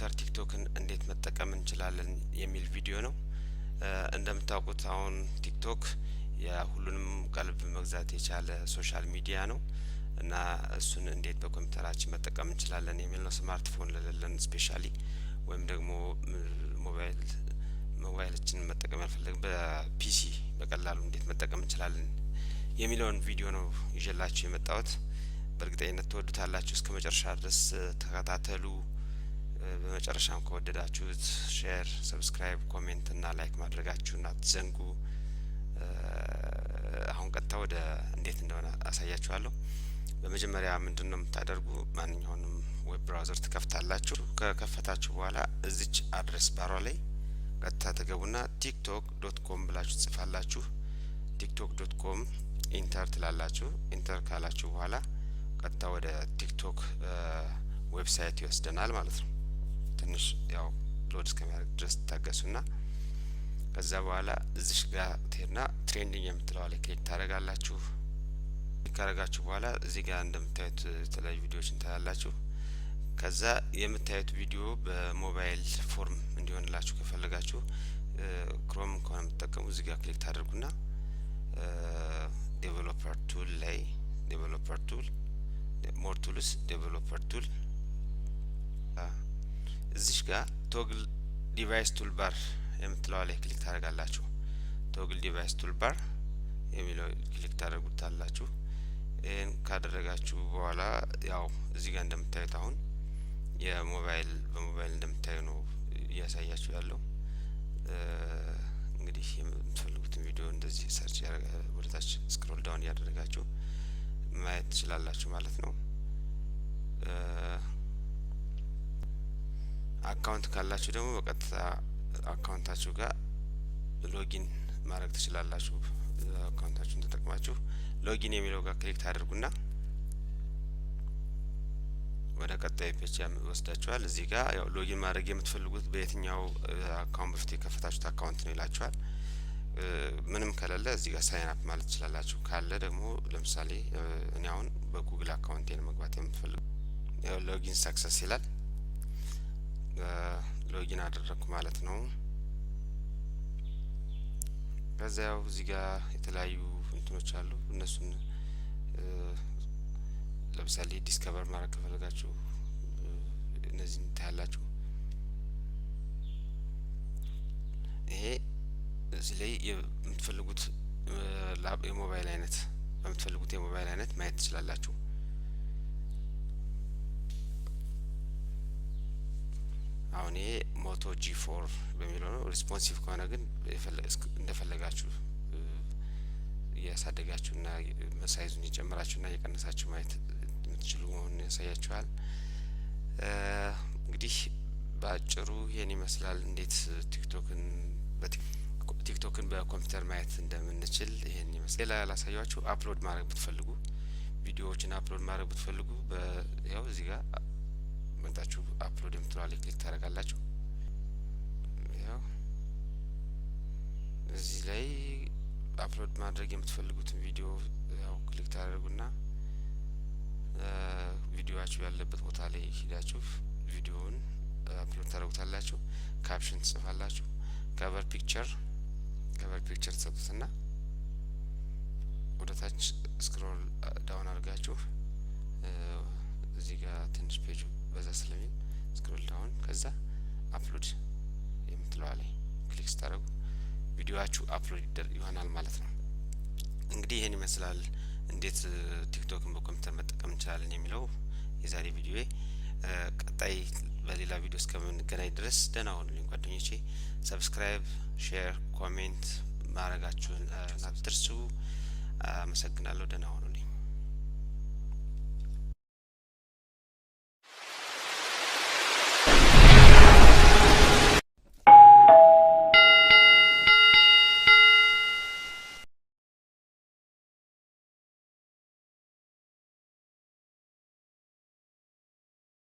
በኮምፒውተር ቲክቶክን እንዴት መጠቀም እንችላለን የሚል ቪዲዮ ነው። እንደምታውቁት አሁን ቲክቶክ የሁሉንም ቀልብ መግዛት የቻለ ሶሻል ሚዲያ ነው እና እሱን እንዴት በኮምፒውተራችን መጠቀም እንችላለን የሚል ነው። ስማርትፎን ለሌለን ስፔሻሊ ወይም ደግሞ ሞባይላችንን መጠቀም ያልፈለግ በፒሲ በቀላሉ እንዴት መጠቀም እንችላለን የሚለውን ቪዲዮ ነው ይዤላችሁ የመጣሁት። በእርግጠኝነት ተወዱታላችሁ። እስከ መጨረሻ ድረስ ተከታተሉ። በመጨረሻም ከወደዳችሁት ሼር፣ ሰብስክራይብ፣ ኮሜንት እና ላይክ ማድረጋችሁን አትዘንጉ። አሁን ቀጥታ ወደ እንዴት እንደሆነ አሳያችኋለሁ። በመጀመሪያ ምንድነው የምታደርጉ? ማንኛውንም ዌብ ብራውዘር ትከፍታላችሁ። ከከፈታችሁ በኋላ እዚች አድሬስ ባሯ ላይ ቀጥታ ተገቡና tiktok.com ብላችሁ ጽፋላችሁ። tiktok.com ኢንተር ትላላችሁ። ኢንተር ካላችሁ በኋላ ቀጥታ ወደ ቲክቶክ ዌብሳይት ይወስደናል ማለት ነው። ትንሽ ያው ሎድ እስከሚያደርግ ድረስ ታገሱና ከዛ በኋላ እዚሽ ጋር ትሄድና ትሬንዲንግ የምትለው ላይ ክሊክ ታደርጋላችሁ። ካረጋችሁ በኋላ እዚህ ጋር እንደምታዩት የተለያዩ ቪዲዮዎችን ታያላችሁ። ከዛ የምታዩት ቪዲዮ በሞባይል ፎርም እንዲሆንላችሁ ከፈለጋችሁ ክሮም ከሆነ የምትጠቀሙ እዚህ ጋር ክሊክ ታደርጉና ዴቨሎፐር ቱል ላይ ዴቨሎፐር ቱል ሞር ቱልስ ዴቨሎፐር ቱል እዚሽ ጋር ቶግል ዲቫይስ ቱል ባር የምትለው ላይ ክሊክ ታደርጋላችሁ። ቶግል ዲቫይስ ቱል ባር የሚለው ክሊክ ታደርጉታላችሁ። ይሄን ካደረጋችሁ በኋላ ያው እዚህ ጋር እንደምታዩት አሁን በሞባይል እንደምታዩ ነው እያሳያችሁ ያለው። እንግዲህ የምትፈልጉትን ቪዲዮ እንደዚህ ሰርች ወደታች ስክሮል ዳውን ያደረጋችሁ ማየት ትችላላችሁ ማለት ነው። አካውንት ካላችሁ ደግሞ በቀጥታ አካውንታችሁ ጋር ሎጊን ማድረግ ትችላላችሁ። አካውንታችሁን ተጠቅማችሁ ሎጊን የሚለው ጋር ክሊክ ታደርጉና ወደ ቀጣይ ፔጅ ያወስዳችኋል። እዚህ ጋር ያው ሎጊን ማድረግ የምትፈልጉት በየትኛው አካውንት በፊት የከፈታችሁት አካውንት ነው ይላችኋል። ምንም ከሌለ እዚህ ጋር ሳይን አፕ ማለት ትችላላችሁ። ካለ ደግሞ ለምሳሌ እኔ አሁን በጉግል አካውንቴ ነው መግባት የምፈልገው። ያው ሎጊን ሰክሰስ ይላል። ሎጊን አደረኩ ማለት ነው። ከዛ ያው እዚህ ጋር የተለያዩ እንትኖች አሉ። እነሱን ለምሳሌ ዲስከቨር ማድረግ ከፈለጋችሁ እነዚህን ታያላችሁ። ይሄ እዚህ ላይ የምትፈልጉት የሞባይል አይነት በምትፈልጉት የሞባይል አይነት ማየት ትችላላችሁ። አሁን ይሄ ሞቶ G4 በሚለው ነው። ሪስፖንሲቭ ከሆነ ግን እንደፈለጋችሁ እያሳደጋችሁና ሳይዙን እየጨመራችሁና እየቀነሳችሁ ማየት የምትችሉ መሆኑን ያሳያችኋል። እንግዲህ በአጭሩ ይሄን ይመስላል እንዴት ቲክቶክን በኮምፒውተር ማየት እንደምንችል ይሄን ይመስላል። ሌላ ያላሳያችሁ አፕሎድ ማድረግ ብትፈልጉ ቪዲዮዎችን አፕሎድ ማድረግ ብትፈልጉ ያው እዚህ ጋር መጣችሁ አፕሎድ የምትለው ላይ ክሊክ ታደርጋላችሁ። ያው እዚህ ላይ አፕሎድ ማድረግ የምትፈልጉትን ቪዲዮ ያው ክሊክ ታደርጉና ቪዲዮአችሁ ያለበት ቦታ ላይ ሄዳችሁ ቪዲዮውን አፕሎድ ታደርጉታላችሁ። ካፕሽን ትጽፋላችሁ። ከቨር ፒክቸር ተሰጡትና ወደ ታች ስክሮል ዳውን አድርጋችሁ እዚህ ጋር ትንሽ ፔጁ በዛ ስለሚል ስክሮል ዳውን ከዛ አፕሎድ የምትለው ላይ ክሊክ ስታደርጉ ቪዲዮአችሁ አፕሎድ ይሆናል ማለት ነው። እንግዲህ ይሄን ይመስላል እንዴት ቲክቶክን በኮምፒውተር መጠቀም እንችላለን የሚለው የዛሬ ቪዲዮ። ቀጣይ በሌላ ቪዲዮ እስከምንገናኝ ድረስ ደህና ሁኑልኝ ጓደኞቼ። ሰብስክራይብ፣ ሼር፣ ኮሜንት ማድረጋችሁን አትርሱ። አመሰግናለሁ። ደህና ሁኑልኝ።